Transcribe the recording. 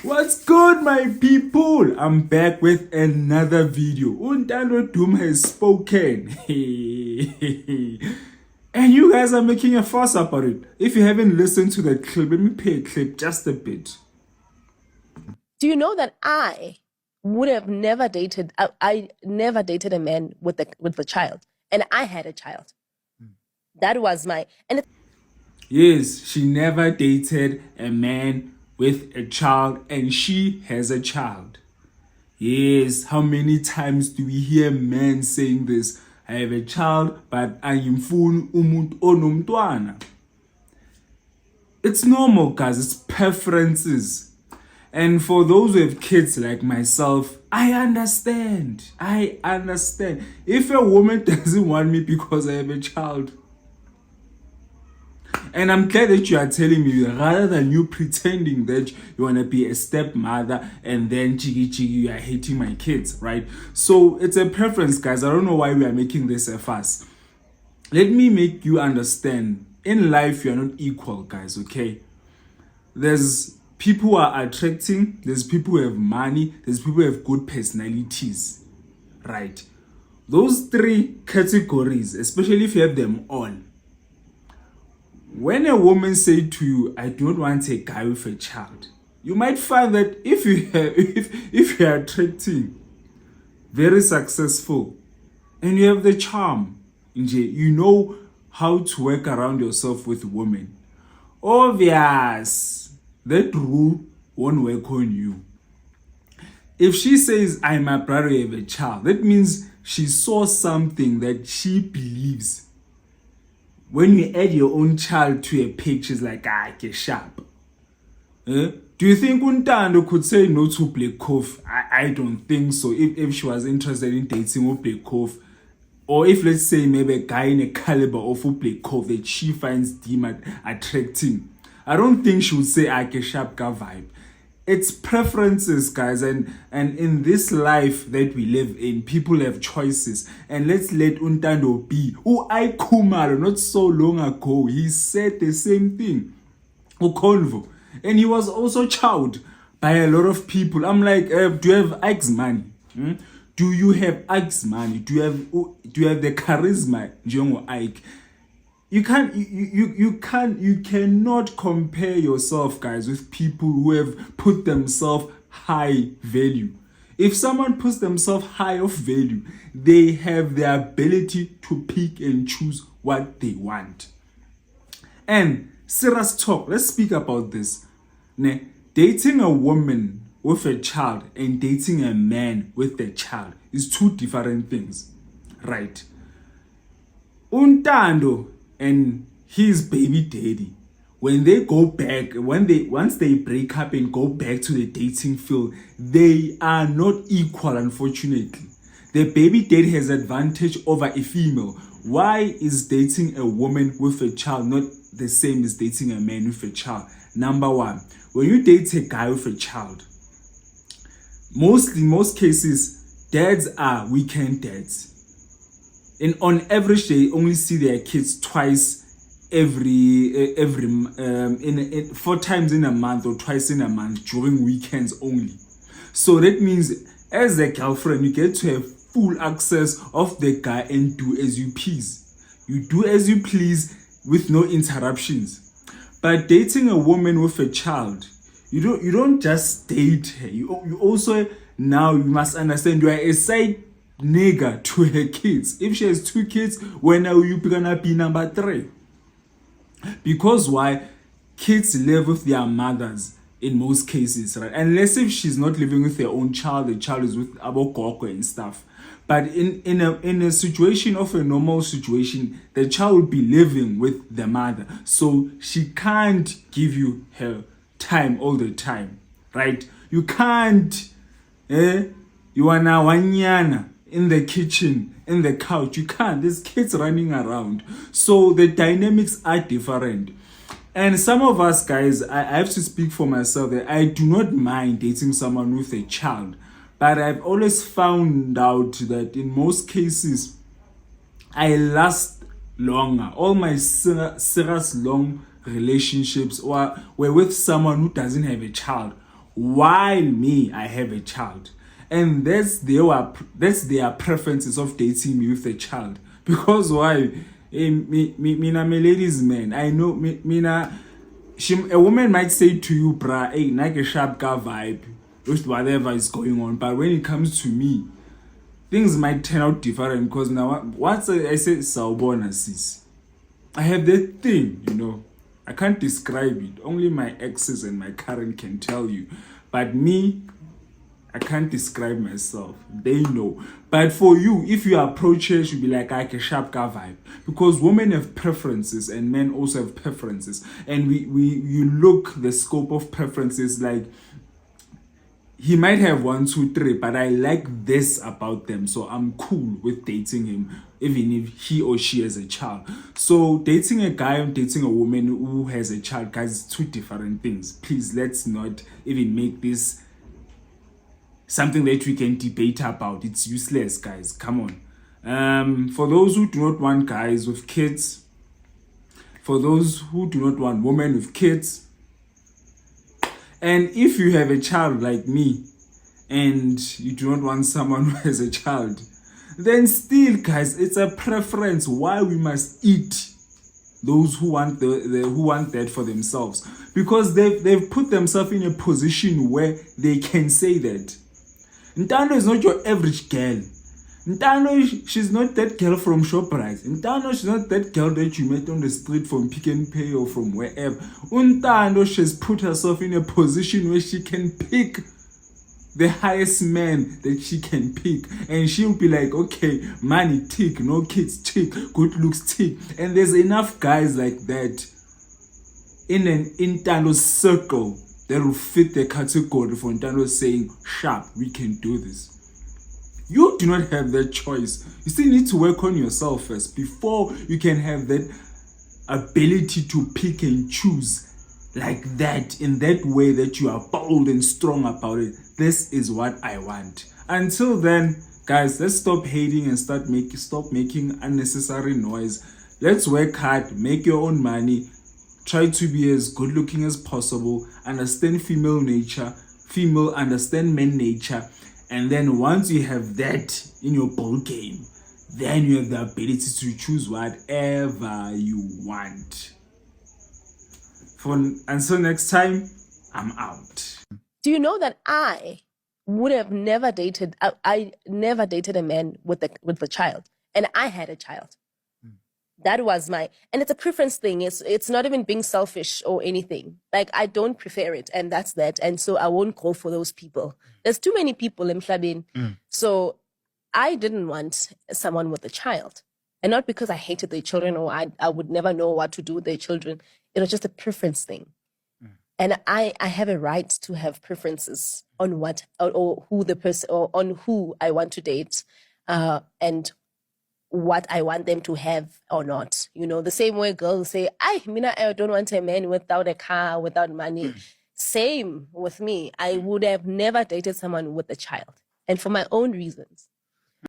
What's good, my people? I'm back with another video. Ntando Duma has spoken. And you guys are making a fuss about it. If you haven't listened to the clip, let me play a clip just a bit. Do you know that I would have never dated, I never dated a man with the child. And I had a child. That was my, and Yes, she never dated a man with a child and she has a child. Yes, how many times do we hear men saying this? I have a child, but ayimfuni umuntu onomntwana. It's normal, guys. It's preferences. And for those who have kids like myself, I understand. I understand. If a woman doesn't want me because I have a child, and I'm glad that you are telling me, rather than you pretending that you want to be a stepmother and then you are hating my kids, right? So it's a preference, guys. I don't know why we are making this a fuss. Let me make you understand. In life, you are not equal, guys, okay? There's people who are attracting, there's people who have money, there's people who have good personalities, right? Those three categories, especially if you have them all, when a woman say to you, I don't want a guy with a child, you might find that if you have, if you are attracting, very successful, and you have the charm, you know how to work around yourself with women, obvious, that rule won't work on you. If she says, I'm a brother, you have a child, that means she saw something that she believes. When you add your own child to a picture, it's like, get sharp. Do you think Ntando could say no to Black Cove? I don't think so. If she was interested in dating with Black Cove, or if, let's say, maybe a guy in a caliber of Black Cove that she finds Duma attracting, I don't think she would say, get sharp ka vibe. It's preferences, guys, and in this life that we live in, people have choices. And let's let Ntando be. I Kumaro, not so long ago, he said the same thing. Convo. And he was also chowed by a lot of people. I'm like, do you have Ike's money? Do you have Ike's money? Do you have the charisma, Jongo Ike? You cannot compare yourself, guys, with people who have put themselves high value. If someone puts themselves high of value, they have the ability to pick and choose what they want. And serious talk, let's speak about this. Dating a woman with a child and dating a man with a child is two different things, right? Ntando and his baby daddy, when they go back, once they break up and go back to the dating field, they are not equal, unfortunately. The baby daddy has advantage over a female. Why is dating a woman with a child not the same as dating a man with a child? Number one, when you date a guy with a child, most cases, dads are weekend dads. And on average, they only see their kids twice every 4 times in a month or twice in a month during weekends only. So that means as a girlfriend, you get to have full access of the guy and do as you please. You do as you please with no interruptions. But dating a woman with a child, you don't just date her. You also, now you must understand, you are a side nigger to her kids. If she has 2 kids, when are you gonna be number 3? Because why? Kids live with their mothers in most cases, right? Unless if she's not living with her own child, the child is with abokoko and stuff. But in a situation of a normal situation, the child will be living with the mother, so she can't give you her time all the time, right? You can't, you are now wanyana in the kitchen, in the couch. You can't. There's kids running around. So the dynamics are different. And some of us, guys, I have to speak for myself that I do not mind dating someone with a child. But I've always found out that in most cases, I last longer. All my serious long relationships were with someone who doesn't have a child. while me, I have a child. And that's their preferences of dating me with a child. Because why? Me, I'm a ladies man. I know a woman might say to you, bruh, hey, like a sharp guy vibe, with whatever is going on. But when it comes to me, things might turn out different. Because now, once I say sawubona sis, I have that thing, I can't describe it. Only my exes and my current can tell you. But me, I can't describe myself. They know. But for you, if you approach her, she'll be like a sharp guy vibe. Because women have preferences and men also have preferences. And you look the scope of preferences like he might have 1, 2, 3, but I like this about them. So I'm cool with dating him, even if he or she has a child. So dating a guy and dating a woman who has a child, guys, it's 2 different things. Please, let's not even make this something that we can debate about. It's useless, guys. Come on. For those who do not want guys with kids, for those who do not want women with kids, and if you have a child like me and you do not want someone who has a child, then still, guys, it's a preference why we must eat those who want who want that for themselves, because they've put themselves in a position where they can say that. Ntando is not your average girl. Ntando, she's not that girl from ShopRite. Ntando, she's not that girl that you met on the street from Pick and Pay or from wherever. Ntando, she's put herself in a position where she can pick the highest man that she can pick. And she'll be like, okay, money tick, no kids tick, good looks tick. And there's enough guys like that in an Ntando circle that will fit the category for Ntando saying, sharp, we can do this. You do not have that choice. You still need to work on yourself first before you can have that ability to pick and choose like that, in that way that you are bold and strong about it. This is what I want. Until then, guys, let's stop hating and stop making unnecessary noise. Let's work hard, make your own money, try to be as good looking as possible, understand female nature, understand men nature. And then once you have that in your ball game, then you have the ability to choose whatever you want. Until next time, I'm out. Do you know that I would have never dated? I never dated a man with a child, and I had a child. That was and it's a preference thing. It's not even being selfish or anything. Like, I don't prefer it, and that's that. And so I won't go for those people. There's too many people in Mhlabeni. So I didn't want someone with a child. And not because I hated their children or I would never know what to do with their children. It was just a preference thing. And I have a right to have preferences on what or who the person or on who I want to date, and what I want them to have or not. The same way girls say, I don't want a man without a car, without money. Same with me. I would have never dated someone with a child, and for my own reasons.